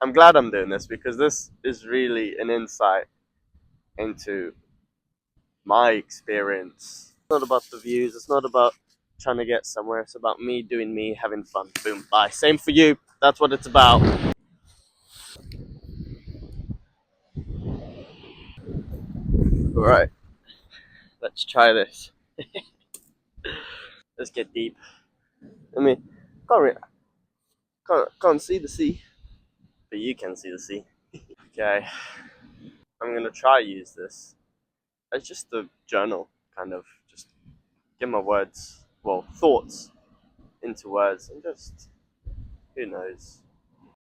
I'm glad I'm doing this because this is really an insight into my experience. It's not about the views, it's not about trying to get somewhere, it's about me doing me, having fun. Boom, bye. Same for you. That's what it's about. Alright, let's try this. Let's get deep. I mean, can't see the sea, but you can see the sea. Okay, I'm gonna try use this as just a journal, kind of just get my words, well, thoughts into words, and just who knows.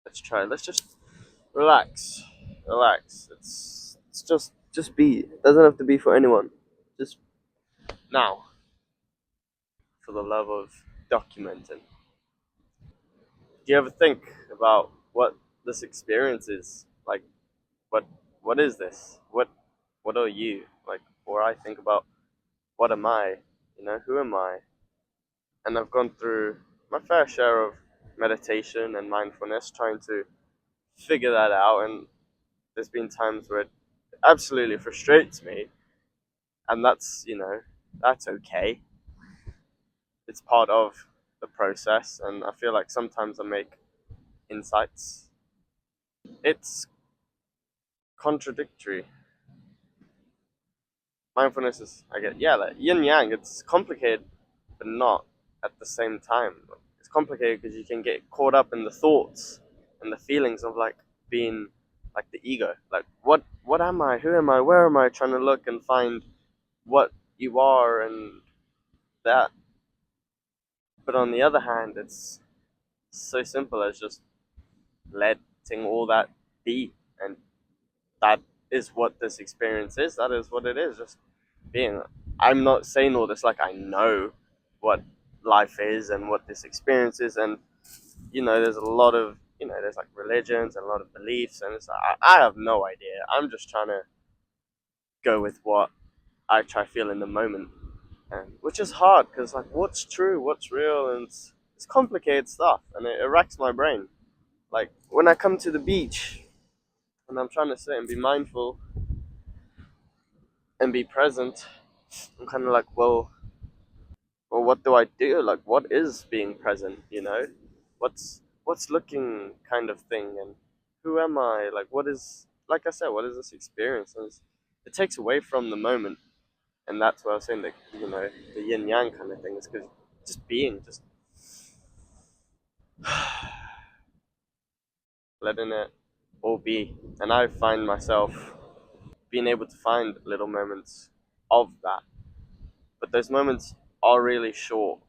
Let's try. Let's just relax, relax. It's just be. It doesn't have to be for anyone. Just now, for the love of documenting. Do you ever think about what this experience is like? What what is this? What are you like? Or I think about what am I? You know, who am I? And I've gone through my fair share of meditation and mindfulness, trying to figure that out. And there's been times where it absolutely frustrates me, and that's okay. It's part of the process, and I feel like sometimes I make insights. It's contradictory. Mindfulness is, I get, yeah, like yin yang. It's complicated, but not at the same time. It's complicated because you can get caught up in the thoughts and the feelings of like being like the ego. Like what am I? Who am I? Where am I? Trying to look and find what you are and that. But on the other hand, it's so simple as just letting all that be, and that is what this experience is. That is what it is. Just being. I'm not saying all this like I know what life is and what this experience is, and there's a lot of there's like religions and a lot of beliefs, and it's I have no idea. I'm just trying to go with what I try feel in the moment, and which is hard because like what's true, what's real, and it's complicated stuff, and it wrecks my brain. Like when I come to the beach and I'm trying to sit and be mindful and be present, I'm kind of like, well, what do I do? Like, what is being present? What's looking kind of thing, and who am I? Like, what is like I said, what is this experience? And it takes away from the moment, and that's what I was saying. That the yin yang kind of thing is because just being, just letting it all be, and I find myself being able to find little moments of that, but those moments are really short,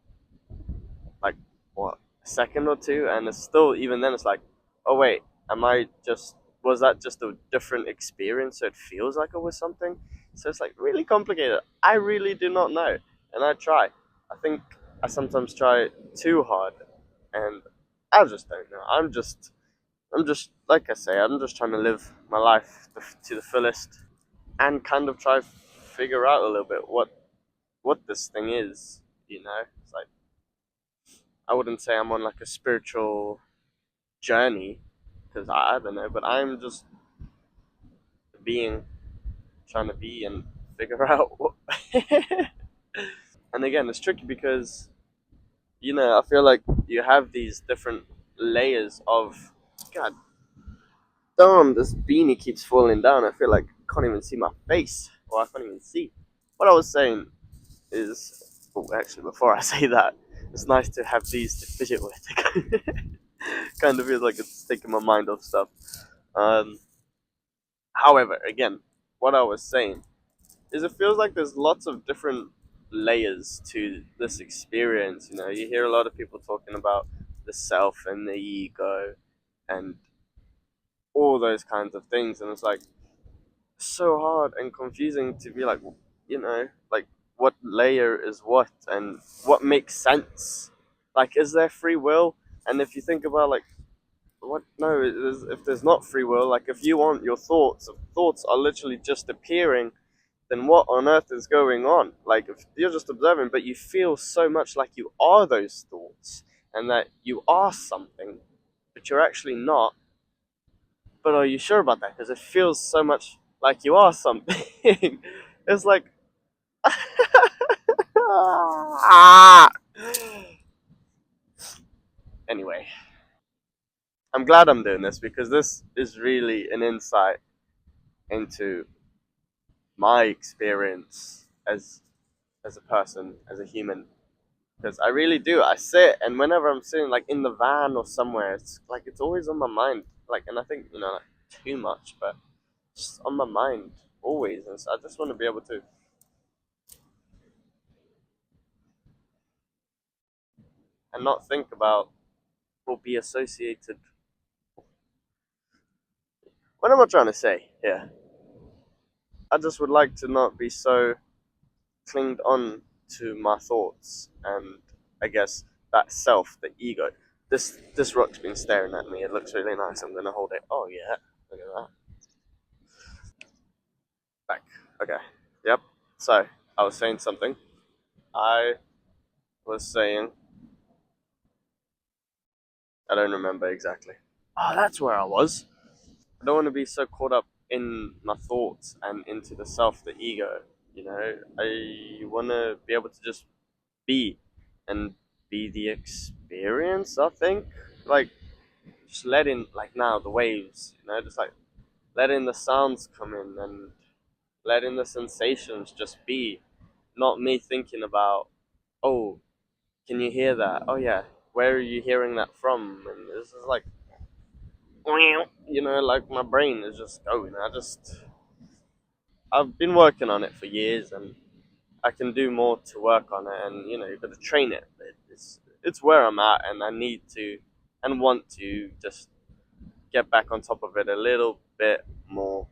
like what, a second or two, and it's still, even then it's like, oh wait, am I just was that just a different experience, so it feels like it was something. So it's like really complicated. I really do not know, and I think I sometimes try too hard, and I just don't know. I'm just like I say, I'm just trying to live my life to the fullest, and kind of try figure out a little bit what this thing is. It's like I wouldn't say I'm on like a spiritual journey because I don't know, but I'm just being, trying to be and figure out what. And again, it's tricky because I feel like you have these different layers of. God damn, this beanie keeps falling down. I feel like I can't even see my face, or I can't even see. What I was saying is, oh, actually, before I say that, it's nice to have these to fidget with. Kind of feels like it's taking my mind off stuff. Um, However, again, what I was saying is it feels like there's lots of different layers to this experience. You hear a lot of people talking about the self and the ego and all those kinds of things, and it's like so hard and confusing to be like, like what layer is what and what makes sense. Like, is there free will? And if you think about like what, no, if there's not free will, like if you want your thoughts, if thoughts are literally just appearing, then what on earth is going on? Like if you're just observing, but you feel so much like you are those thoughts and that you are something, but you're actually not. but are you sure about that? Because it feels so much like you are something. It's like, ah. Anyway, I'm glad I'm doing this because this is really an insight into my experience as a person, as a human. Because I really do. I sit, and whenever I'm sitting like in the van or somewhere, it's like it's always on my mind. Like, and I think like too much, but just on my mind always. And so I just want to be able to and not think about or be associated. What am I trying to say here? I just would like to not be so clinged on to my thoughts and I guess that self, the ego. This rock's been staring at me. It looks really nice. I'm gonna hold it. Oh yeah, look at that. Back. Okay. Yep. So I was saying something. I was saying I don't remember exactly. Oh, that's where I was. I don't want to be so caught up in my thoughts and into the self, the ego. I want to be able to just be and be the experience. I think like just letting like now the waves, just like letting the sounds come in and letting the sensations just be, not me thinking about, oh, can you hear that? Oh yeah, where are you hearing that from? And this is like, like my brain is just going. I've been working on it for years, and I can do more to work on it. And you've got to train it. It's where I'm at, and I need to and want to just get back on top of it a little bit more,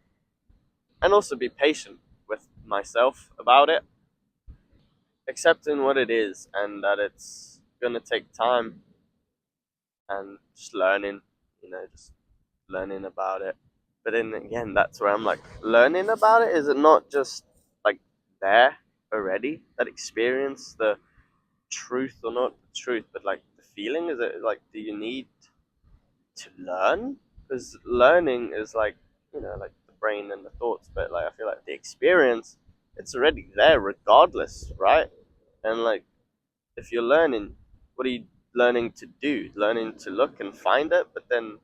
and also be patient with myself about it, accepting what it is and that it's gonna take time and just learning, just learning about it. But then again, that's where I'm like, learning about it, is it not just like there already? That experience, the truth, or not the truth, but like the feeling, is it like, do you need to learn? Because learning is like, like the brain and the thoughts, but like I feel like the experience, it's already there regardless, right? And like, if you're learning, what are you learning to do? Learning to look and find it, but then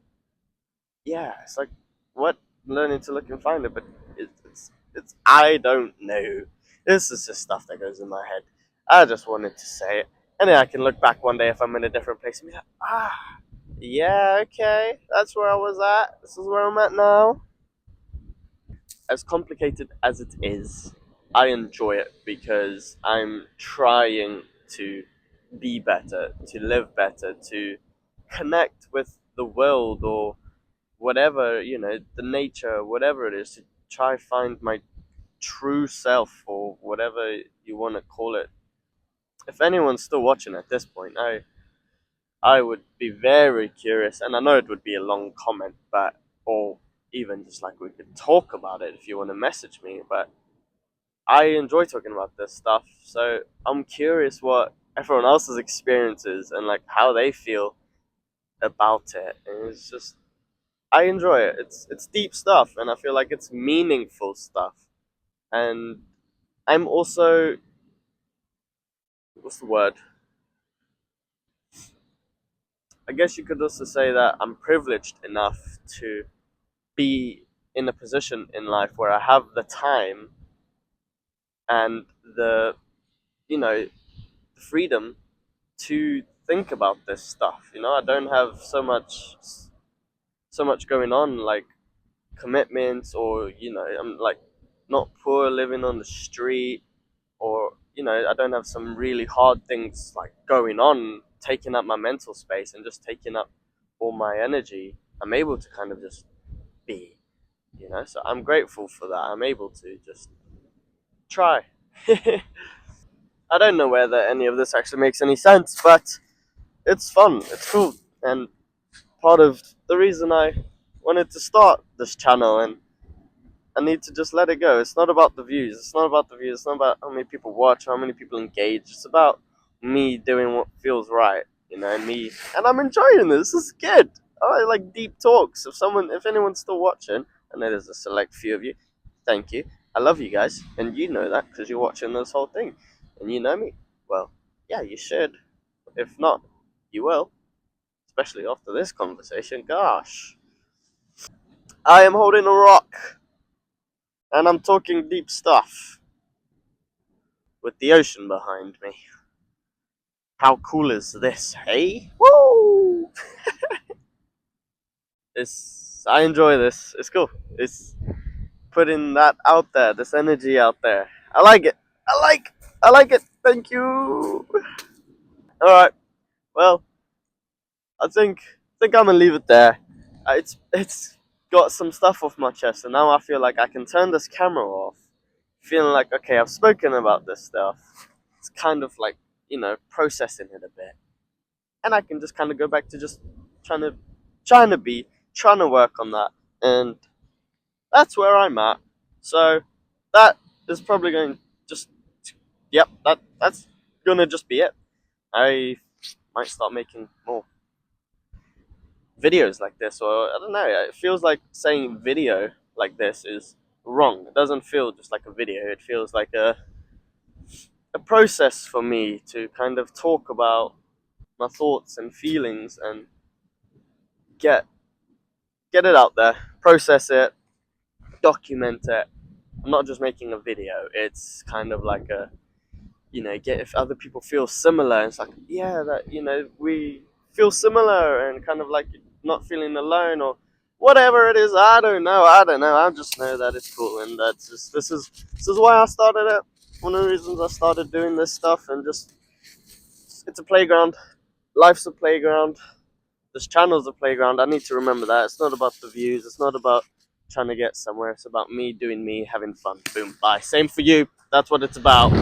yeah, it's like, what, learning to look and find it, but it's I don't know. This is just stuff that goes in my head. I just wanted to say it, and then I can look back one day if I'm in a different place and be like, yeah, okay, that's where I was at. This is where I'm at now. As complicated as it is, I enjoy it because I'm trying to be better, to live better, to connect with the world, or whatever, the nature, whatever it is, to try find my true self, or whatever you want to call it. If anyone's still watching at this point, I would be very curious, and I know it would be a long comment, but or even just like we could talk about it if you want to message me. But I enjoy talking about this stuff, so I'm curious what everyone else's experiences and like how they feel about it. And it's just, I enjoy it. It's deep stuff, and I feel like it's meaningful stuff. And I'm also, what's the word? I guess you could also say that I'm privileged enough to be in a position in life where I have the time and the you know the freedom to think about this stuff. I don't have so much going on, like commitments, or I'm like not poor living on the street, or I don't have some really hard things like going on taking up my mental space and just taking up all my energy. I'm able to kind of just be, so I'm grateful for that. I'm able to just try. I don't know whether any of this actually makes any sense, but it's fun, it's cool, and part of the reason I wanted to start this channel. And I need to just let it go. It's not about the views. It's not about the views. It's not about how many people watch, how many people engage. It's about me doing what feels right, and me. And I'm enjoying this. This is good. I like deep talks. If anyone's still watching, I know there's a select few of you. Thank you. I love you guys, and you know that because you're watching this whole thing, and you know me. Well, yeah, you should. If not, you will, especially after this conversation. Gosh, I am holding a rock, and I'm talking deep stuff with the ocean behind me. How cool is this, hey? Woo! I enjoy this. It's cool. It's putting that out there, this energy out there. I like it. I like it. Thank you. All right. Well, I think I'm gonna leave it there. It's got some stuff off my chest, and now I feel like I can turn this camera off. Feeling like okay, I've spoken about this stuff. It's kind of like processing it a bit, and I can just kind of go back to just trying to trying to work on that, and that's where I'm at. So that is probably going just yep, that's gonna just be it. I might start making more videos like this, or I don't know. It feels like saying video like this is wrong. It doesn't feel just like a video. It feels like a process for me to kind of talk about my thoughts and feelings and get get it out there, process it, document it. I'm not just making a video. It's kind of like a get if other people feel similar. It's like yeah, that we feel similar and kind of like not feeling alone or whatever it is. I don't know. I don't know. I just know that it's cool and that's just this is why I started it. One of the reasons I started doing this stuff and just it's a playground. Life's a playground. This channel's a playground. I need to remember that. It's not about the views. It's not about trying to get somewhere. It's about me doing me, having fun. Boom. Bye. Same for you. That's what it's about.